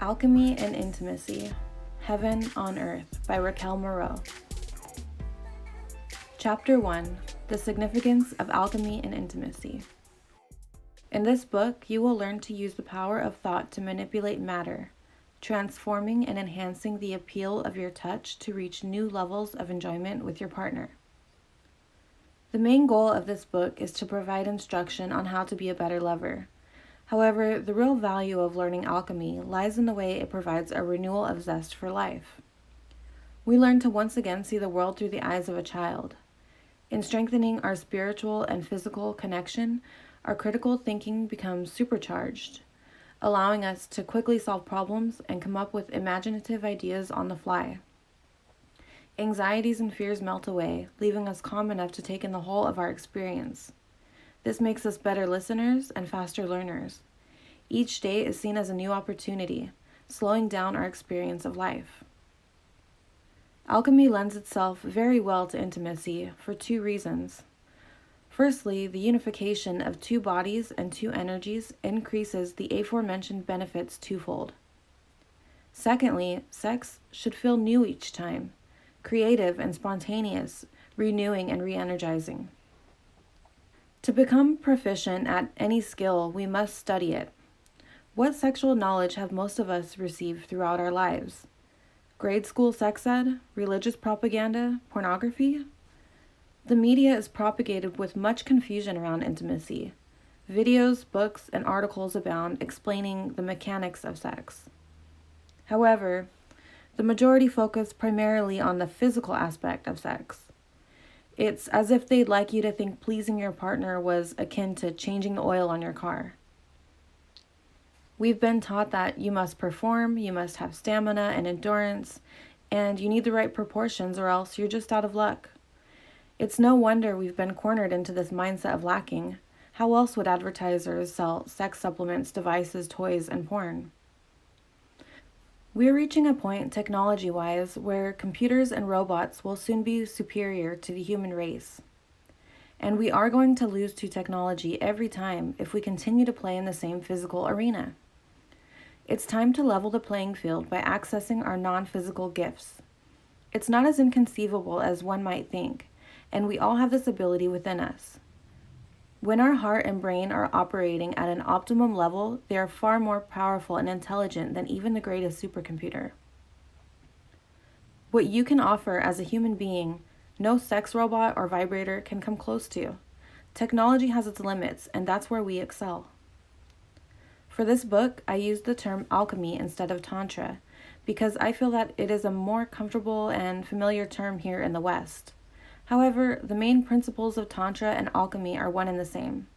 Alchemy and Intimacy, Heaven on Earth by Raquel Moreau. Chapter 1, The Significance of Alchemy and Intimacy. In this book, you will learn to use the power of thought to manipulate matter, transforming and enhancing the appeal of your touch to reach new levels of enjoyment with your partner. The main goal of this book is to provide instruction on how to be a better lover. However, the real value of learning alchemy lies in the way it provides a renewal of zest for life. We learn to once again see the world through the eyes of a child. In strengthening our spiritual and physical connection, our critical thinking becomes supercharged, allowing us to quickly solve problems and come up with imaginative ideas on the fly. Anxieties and fears melt away, leaving us calm enough to take in the whole of our experience. This makes us better listeners and faster learners. Each day is seen as a new opportunity, slowing down our experience of life. Alchemy lends itself very well to intimacy for two reasons. Firstly, the unification of two bodies and two energies increases the aforementioned benefits twofold. Secondly, sex should feel new each time, creative and spontaneous, renewing and re-energizing. To become proficient at any skill, we must study it. What sexual knowledge have most of us received throughout our lives? Grade school sex ed, religious propaganda, pornography? The media is propagated with much confusion around intimacy. Videos, books, and articles abound explaining the mechanics of sex. However, the majority focus primarily on the physical aspect of sex. It's as if they'd like you to think pleasing your partner was akin to changing the oil on your car. We've been taught that you must perform, you must have stamina and endurance, and you need the right proportions or else you're just out of luck. It's no wonder we've been cornered into this mindset of lacking. How else would advertisers sell sex supplements, devices, toys, and porn? We're reaching a point, technology-wise, where computers and robots will soon be superior to the human race. And we are going to lose to technology every time if we continue to play in the same physical arena. It's time to level the playing field by accessing our non-physical gifts. It's not as inconceivable as one might think, and we all have this ability within us. When our heart and brain are operating at an optimum level, they are far more powerful and intelligent than even the greatest supercomputer. What you can offer as a human being, no sex robot or vibrator can come close to. Technology has its limits, and that's where we excel. For this book, I used the term alchemy instead of Tantra, because I feel that it is a more comfortable and familiar term here in the West. However, the main principles of Tantra and alchemy are one and the same.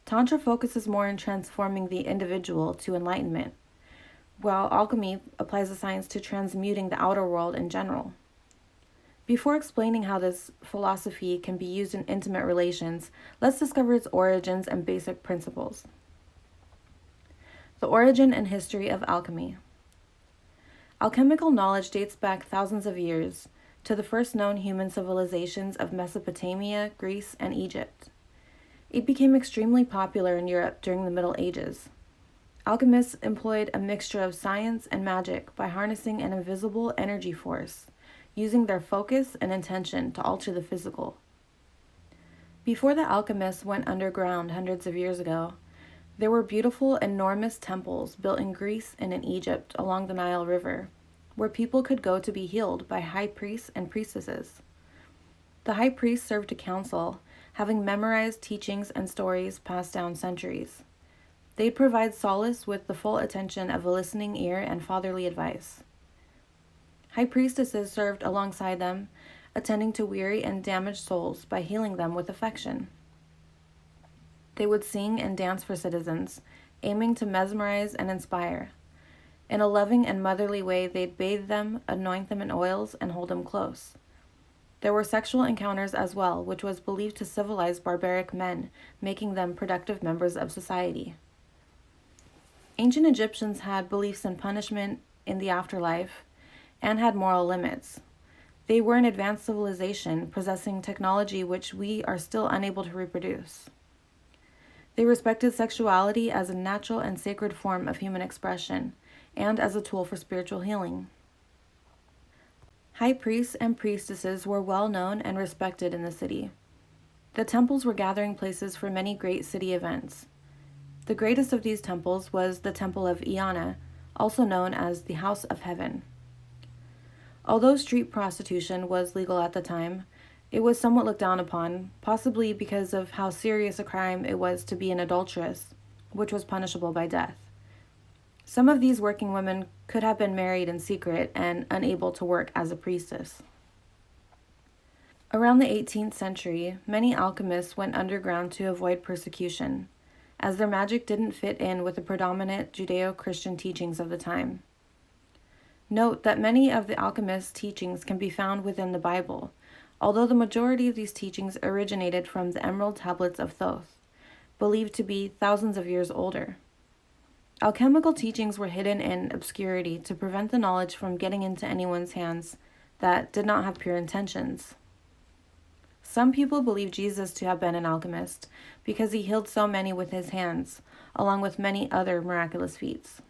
Tantra focuses more on transforming the individual to enlightenment, while alchemy applies the science to transmuting the outer world in general. Before explaining how this philosophy can be used in intimate relations, let's discover its origins and basic principles. The origin and history of alchemy. Alchemical knowledge dates back thousands of years, to the first known human civilizations of Mesopotamia, Greece, and Egypt. It became extremely popular in Europe during the Middle Ages. Alchemists employed a mixture of science and magic by harnessing an invisible energy force, using their focus and intention to alter the physical. Before the alchemists went underground hundreds of years ago, there were beautiful, enormous temples built in Greece and in Egypt along the Nile River, where people could go to be healed by high priests and priestesses. The high priest served a council, having memorized teachings and stories passed down centuries. They'd provide solace with the full attention of a listening ear and fatherly advice. High priestesses served alongside them, attending to weary and damaged souls by healing them with affection. They would sing and dance for citizens, aiming to mesmerize and inspire. In a loving and motherly way, they'd bathe them, anoint them in oils, and hold them close. There were sexual encounters as well, which was believed to civilize barbaric men, making them productive members of society. Ancient Egyptians had beliefs in punishment in the afterlife and had moral limits. They were an advanced civilization, possessing technology which we are still unable to reproduce. They respected sexuality as a natural and sacred form of human expression, and as a tool for spiritual healing. High priests and priestesses were well known and respected in the city. The temples were gathering places for many great city events. The greatest of these temples was the Temple of Iana, also known as the House of Heaven. Although street prostitution was legal at the time, it was somewhat looked down upon, possibly because of how serious a crime it was to be an adulteress, which was punishable by death. Some of these working women could have been married in secret and unable to work as a priestess. Around the 18th century, many alchemists went underground to avoid persecution, as their magic didn't fit in with the predominant Judeo-Christian teachings of the time. Note that many of the alchemists' teachings can be found within the Bible, although the majority of these teachings originated from the Emerald Tablets of Thoth, believed to be thousands of years older. Alchemical teachings were hidden in obscurity to prevent the knowledge from getting into anyone's hands that did not have pure intentions. Some people believe Jesus to have been an alchemist because he healed so many with his hands, along with many other miraculous feats.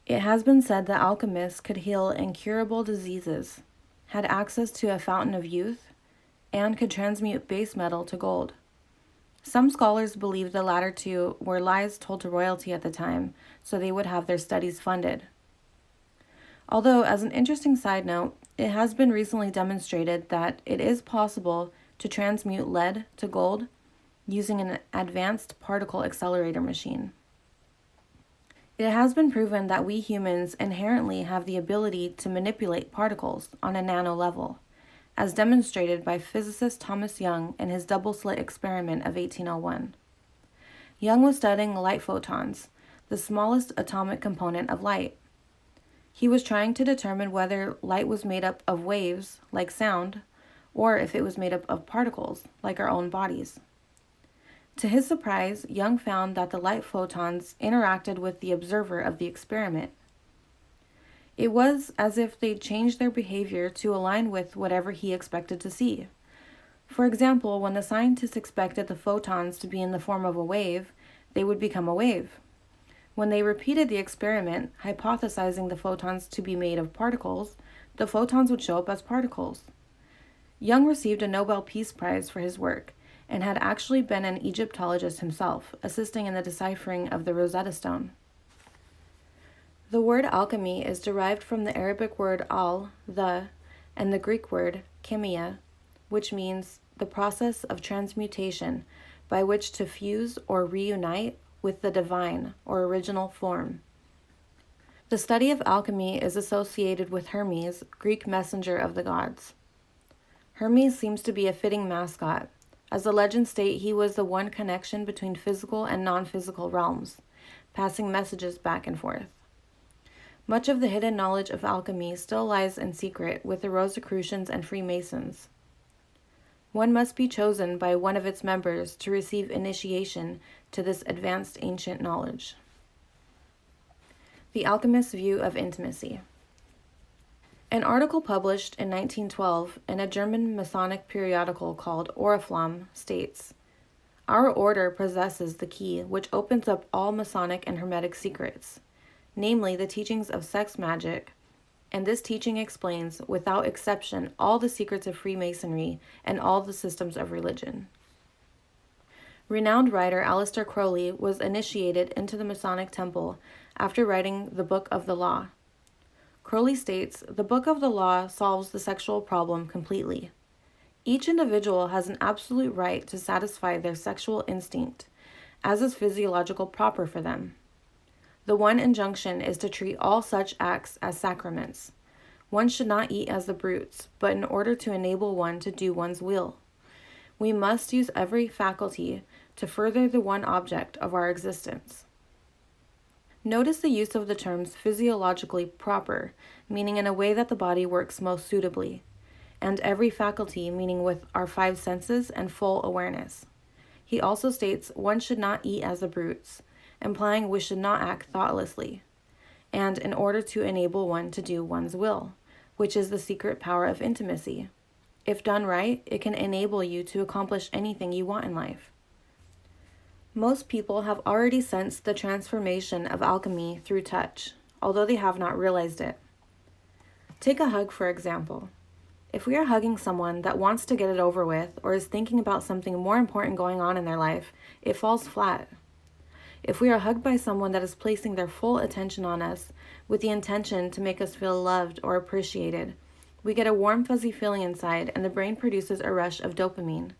It has been said that alchemists could heal incurable diseases, had access to a fountain of youth, and could transmute base metal to gold. Some scholars believe the latter two were lies told to royalty at the time, so they would have their studies funded. Although, as an interesting side note, it has been recently demonstrated that it is possible to transmute lead to gold using an advanced particle accelerator machine. It has been proven that we humans inherently have the ability to manipulate particles on a nano level, as demonstrated by physicist Thomas Young in his double-slit experiment of 1801. Young was studying light photons, the smallest atomic component of light. He was trying to determine whether light was made up of waves, like sound, or if it was made up of particles, like our own bodies. To his surprise, Young found that the light photons interacted with the observer of the experiment. It was as if they changed their behavior to align with whatever he expected to see. For example, when the scientists expected the photons to be in the form of a wave, they would become a wave. When they repeated the experiment, hypothesizing the photons to be made of particles, the photons would show up as particles. Young received a Nobel Peace Prize for his work, and had actually been an Egyptologist himself, assisting in the deciphering of the Rosetta Stone. The word alchemy is derived from the Arabic word al, the, and the Greek word chemia, which means the process of transmutation by which to fuse or reunite with the divine or original form. The study of alchemy is associated with Hermes, Greek messenger of the gods. Hermes seems to be a fitting mascot, as the legends state he was the one connection between physical and non-physical realms, passing messages back and forth. Much of the hidden knowledge of alchemy still lies in secret with the Rosicrucians and Freemasons. One must be chosen by one of its members to receive initiation to this advanced ancient knowledge. The Alchemist's View of Intimacy. An article published in 1912 in a German Masonic periodical called Oriflamme states, "Our order possesses the key which opens up all Masonic and Hermetic secrets, namely the teachings of sex magic, and this teaching explains, without exception, all the secrets of Freemasonry and all the systems of religion." Renowned writer Aleister Crowley was initiated into the Masonic temple after writing the Book of the Law. Crowley states, "The Book of the Law solves the sexual problem completely. Each individual has an absolute right to satisfy their sexual instinct, as is physiological proper for them. The one injunction is to treat all such acts as sacraments. One should not eat as the brutes, but in order to enable one to do one's will, we must use every faculty to further the one object of our existence." Notice the use of the terms physiologically proper, meaning in a way that the body works most suitably, and every faculty, meaning with our five senses and full awareness. He also states one should not eat as the brutes, implying we should not act thoughtlessly, and in order to enable one to do one's will, which is the secret power of intimacy. If done right, it can enable you to accomplish anything you want in life. Most people have already sensed the transformation of alchemy through touch, although they have not realized it. Take a hug, for example. If we are hugging someone that wants to get it over with or is thinking about something more important going on in their life, it falls flat. If we are hugged by someone that is placing their full attention on us with the intention to make us feel loved or appreciated, we get a warm, fuzzy feeling inside and the brain produces a rush of dopamine.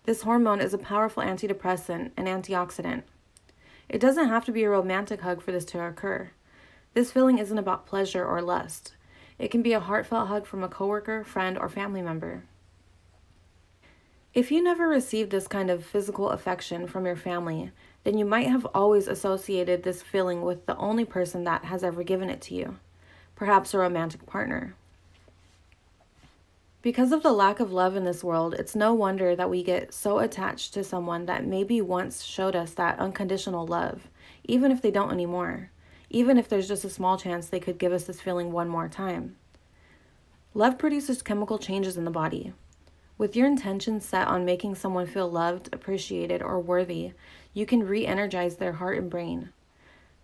This hormone is a powerful antidepressant and antioxidant. It doesn't have to be a romantic hug for this to occur. This feeling isn't about pleasure or lust. It can be a heartfelt hug from a coworker, friend, or family member. If you never received this kind of physical affection from your family, then you might have always associated this feeling with the only person that has ever given it to you, perhaps a romantic partner. Because of the lack of love in this world, it's no wonder that we get so attached to someone that maybe once showed us that unconditional love, even if they don't anymore, even if there's just a small chance they could give us this feeling one more time. Love produces chemical changes in the body. With your intention set on making someone feel loved, appreciated, or worthy, you can re-energize their heart and brain.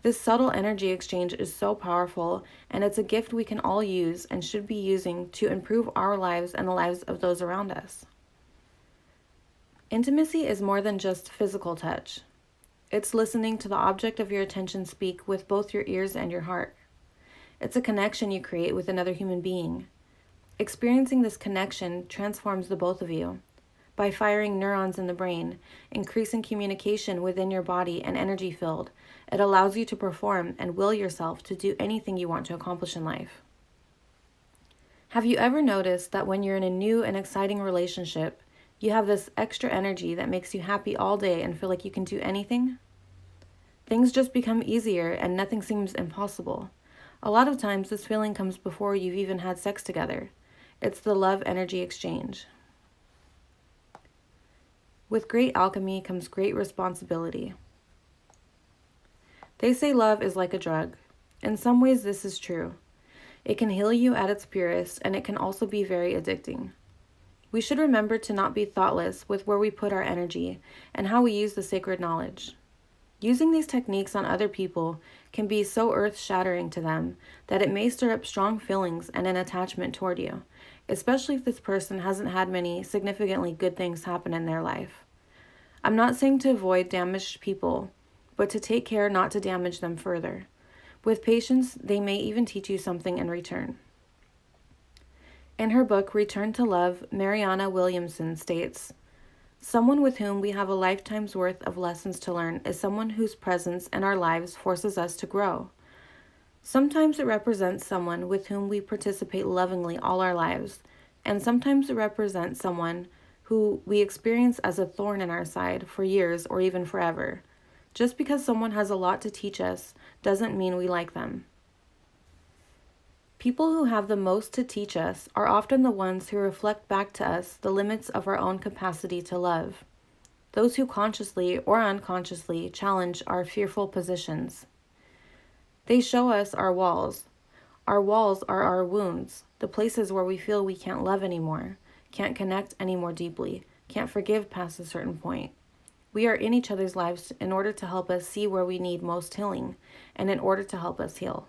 This subtle energy exchange is so powerful, and it's a gift we can all use and should be using to improve our lives and the lives of those around us. Intimacy is more than just physical touch. It's listening to the object of your attention speak with both your ears and your heart. It's a connection you create with another human being. Experiencing this connection transforms the both of you. By firing neurons in the brain, increasing communication within your body and energy field, it allows you to perform and will yourself to do anything you want to accomplish in life. Have you ever noticed that when you're in a new and exciting relationship, you have this extra energy that makes you happy all day and feel like you can do anything? Things just become easier and nothing seems impossible. A lot of times this feeling comes before you've even had sex together. It's the love energy exchange. With great alchemy comes great responsibility. They say love is like a drug. In some ways, this is true. It can heal you at its purest, and it can also be very addicting. We should remember to not be thoughtless with where we put our energy and how we use the sacred knowledge. Using these techniques on other people can be so earth-shattering to them that it may stir up strong feelings and an attachment toward you, especially if this person hasn't had many significantly good things happen in their life. I'm not saying to avoid damaged people, but to take care not to damage them further. With patience, they may even teach you something in return. In her book, Return to Love, Mariana Williamson states, "Someone with whom we have a lifetime's worth of lessons to learn is someone whose presence in our lives forces us to grow. Sometimes it represents someone with whom we participate lovingly all our lives, and sometimes it represents someone who we experience as a thorn in our side for years or even forever. Just because someone has a lot to teach us doesn't mean we like them." People who have the most to teach us are often the ones who reflect back to us the limits of our own capacity to love. Those who consciously or unconsciously challenge our fearful positions. They show us our walls. Our walls are our wounds, the places where we feel we can't love anymore, can't connect any more deeply, can't forgive past a certain point. We are in each other's lives in order to help us see where we need most healing, and in order to help us heal.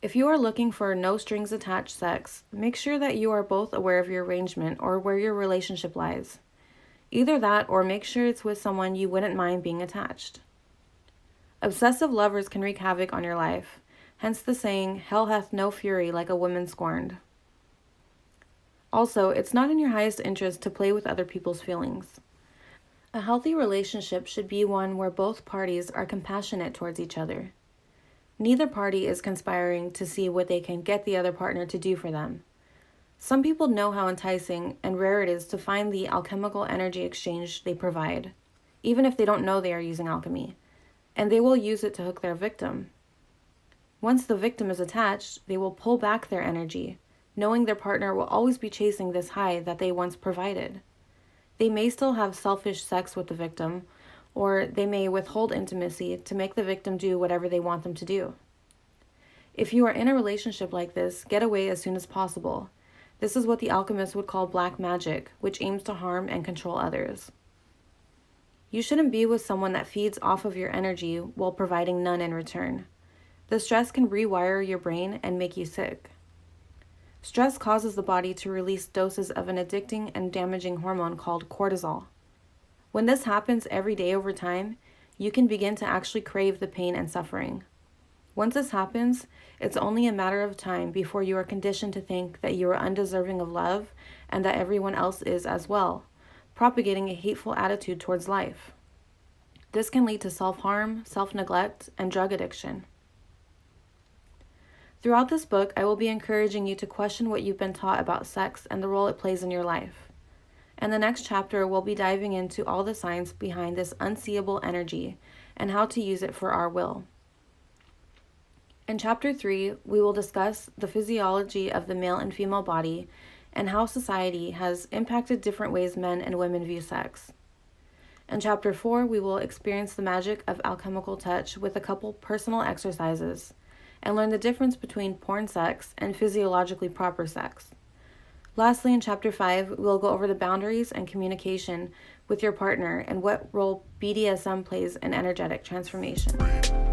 If you are looking for no strings attached sex, make sure that you are both aware of your arrangement or where your relationship lies. Either that or make sure it's with someone you wouldn't mind being attached. Obsessive lovers can wreak havoc on your life, hence the saying, "Hell hath no fury like a woman scorned." Also, it's not in your highest interest to play with other people's feelings. A healthy relationship should be one where both parties are compassionate towards each other. Neither party is conspiring to see what they can get the other partner to do for them. Some people know how enticing and rare it is to find the alchemical energy exchange they provide, even if they don't know they are using alchemy, and they will use it to hook their victim. Once the victim is attached, they will pull back their energy, knowing their partner will always be chasing this high that they once provided. They may still have selfish sex with the victim, or they may withhold intimacy to make the victim do whatever they want them to do. If you are in a relationship like this, get away as soon as possible. This is what the alchemists would call black magic, which aims to harm and control others. You shouldn't be with someone that feeds off of your energy while providing none in return. The stress can rewire your brain and make you sick. Stress causes the body to release doses of an addicting and damaging hormone called cortisol. When this happens every day over time, you can begin to actually crave the pain and suffering. Once this happens, it's only a matter of time before you are conditioned to think that you are undeserving of love and that everyone else is as well, propagating a hateful attitude towards life. This can lead to self-harm, self-neglect, and drug addiction. Throughout this book, I will be encouraging you to question what you've been taught about sex and the role it plays in your life. In the next chapter, we'll be diving into all the science behind this unseeable energy and how to use it for our will. In Chapter 3, we will discuss the physiology of the male and female body and how society has impacted different ways men and women view sex. In Chapter 4, we will experience the magic of alchemical touch with a couple personal exercises and learn the difference between porn sex and physiologically proper sex. Lastly, in Chapter 5, we'll go over the boundaries and communication with your partner and what role BDSM plays in energetic transformation.